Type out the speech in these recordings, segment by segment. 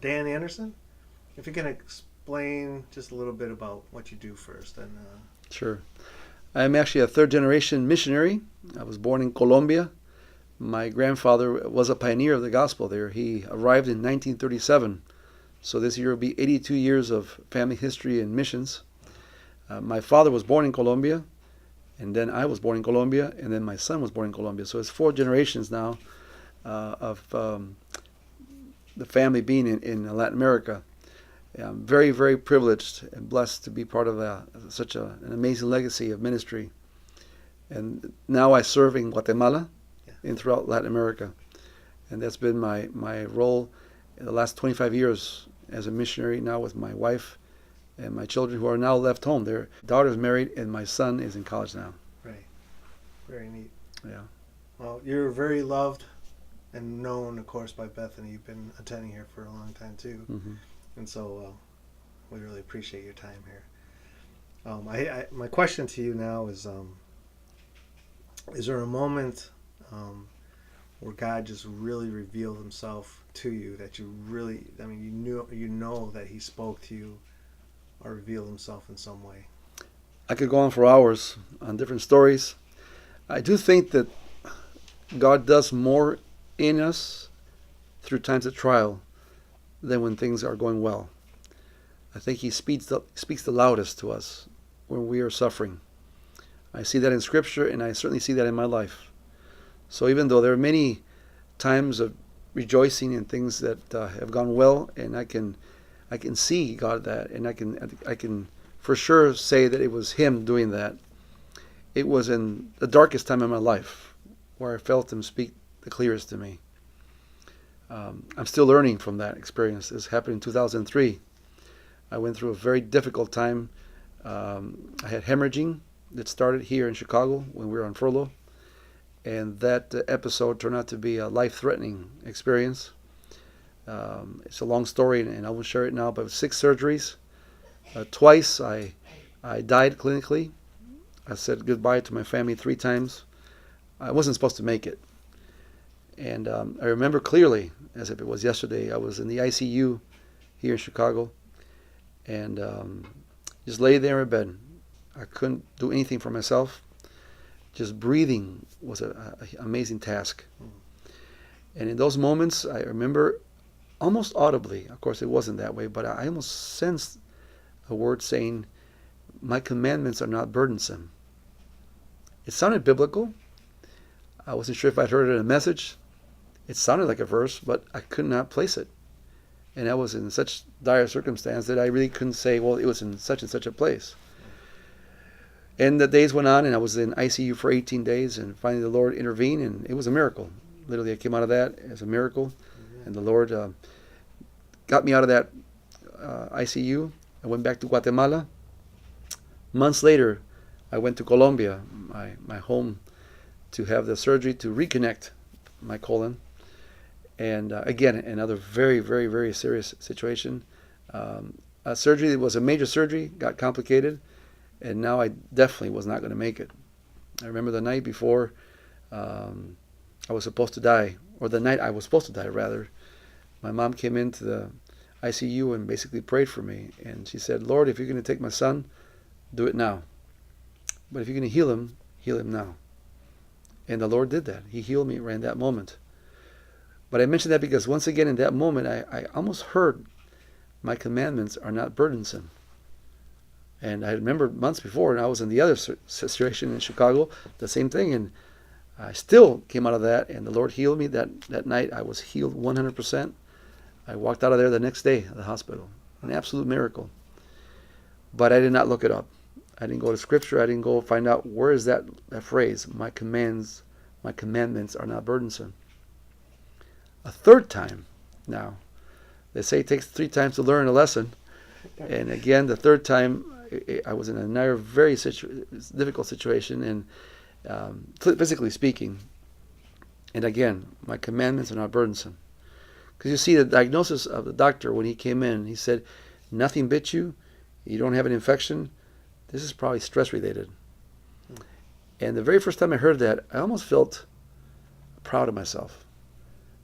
Dan Anderson. If you can explain just a little bit about what you do first. And Sure. I'm actually a third generation missionary. I was born in Colombia. My grandfather was a pioneer of the gospel there. He arrived in 1937. So this year will be 82 years of family history and missions. My father was born in Colombia, and then I was born in Colombia, and then my son was born in Colombia. So it's four generations now of the family being in Latin America. I'm very, very privileged and blessed to be part of such an amazing legacy of ministry. And now I serve in Guatemala and throughout Latin America. And that's been my role in the last 25 years as a missionary, now with my wife and my children who are now left home. Their daughter's married and my son is in college now. Right. Very neat. Yeah. Well, you're very loved and known, of course, by Bethany. You've been attending here for a long time, too. Mm-hmm. And so we really appreciate your time here. My question to you now is there a moment where God just really revealed himself to you that you really, I mean, you know that he spoke to you or revealed himself in some way? I could go on for hours on different stories. I do think that God does more in us through times of trial than when things are going well. I think he speaks the loudest to us when we are suffering. I see that in Scripture, and I certainly see that in my life. So even though there are many times of rejoicing in things that have gone well, and I can see God that, and I can for sure say that it was him doing that. It was in the darkest time of my life where I felt him speak the clearest to me. I'm still learning from that experience. This happened in 2003. I went through a very difficult time. I had hemorrhaging that started here in Chicago when we were on furlough. And that episode turned out to be a life-threatening experience. It's a long story, and I won't share it now, but 6 surgeries. Twice I died clinically. I said goodbye to my family 3 times. I wasn't supposed to make it. And I remember clearly, as if it was yesterday, I was in the ICU here in Chicago, and just lay there in bed. I couldn't do anything for myself. Just breathing was an amazing task. And in those moments, I remember almost audibly, of course it wasn't that way, but I almost sensed a word saying, "My commandments are not burdensome." It sounded biblical. I wasn't sure if I'd heard it in a message. It sounded like a verse, but I could not place it. And I was in such dire circumstance that I really couldn't say, well, it was in such and such a place. And the days went on, and I was in ICU for 18 days, and finally the Lord intervened, and it was a miracle. Literally, I came out of that as a miracle, and the Lord got me out of that ICU. I went back to Guatemala. Months later, I went to Colombia, my home, to have the surgery to reconnect my colon. And again, another very, very, very serious situation. A surgery that was a major surgery got complicated, and now I definitely was not going to make it. I remember the night before I was supposed to die, or the night I was supposed to die, rather. My mom came into the ICU and basically prayed for me. And she said, "Lord, if you're going to take my son, do it now. But if you're going to heal him now." And the Lord did that. He healed me right in that moment. But I mention that because once again in that moment, I almost heard, "My commandments are not burdensome." And I remember months before, and I was in the other situation in Chicago, the same thing, and I still came out of that, and the Lord healed me that night. I was healed 100%. I walked out of there the next day at the hospital. An absolute miracle. But I did not look it up. I didn't go to Scripture. I didn't go find out where is that phrase, my commandments are not burdensome. A third time now. They say it takes 3 times to learn a lesson. And again, the third time, I was in another very difficult situation, and physically speaking. And again, my commandments are not burdensome. Because you see the diagnosis of the doctor when he came in, he said, "Nothing bit you, you don't have an infection, this is probably stress related." And the very first time I heard that, I almost felt proud of myself.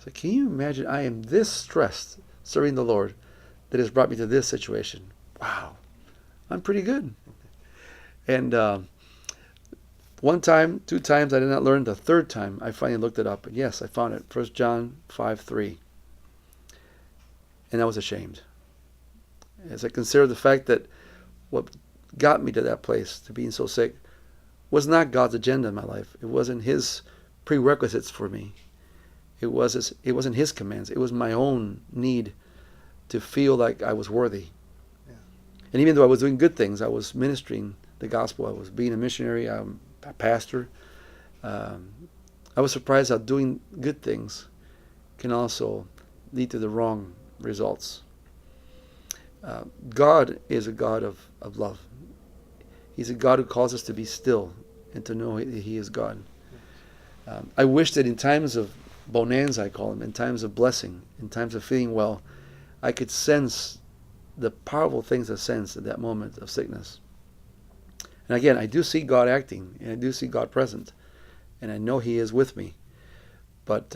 So can you imagine, I am this stressed serving the Lord that has brought me to this situation. Wow, I'm pretty good. And one time, 2 times, I did not learn. The 3rd time, I finally looked it up. And yes, I found it. 1 John 5:3. And I was ashamed. As I considered the fact that what got me to that place, to being so sick, was not God's agenda in my life. It wasn't His prerequisites for me. It wasn't His commands. It was my own need to feel like I was worthy. Yeah. And even though I was doing good things, I was ministering the gospel. I was being a missionary. I'm a pastor. I was surprised how doing good things can also lead to the wrong results. God is a God of love. He's a God who calls us to be still and to know He is God. I wish that in times of bonanza, I call them, in times of blessing, in times of feeling well, I could sense the powerful things I sense at that moment of sickness. And again, I do see God acting, and I do see God present, and I know He is with me. But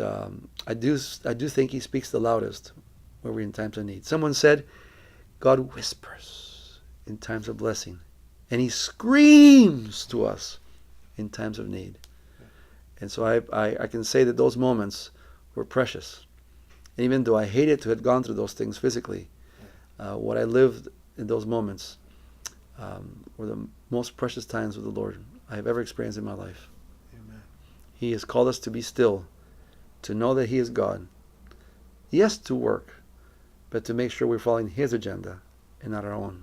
I do think He speaks the loudest when we're in times of need. Someone said, God whispers in times of blessing, and He screams to us in times of need. And so I can say that those moments were precious. And even though I hated to have gone through those things physically, what I lived in those moments were the most precious times with the Lord I have ever experienced in my life. Amen. He has called us to be still, to know that He is God. Yes, to work, but to make sure we're following His agenda and not our own.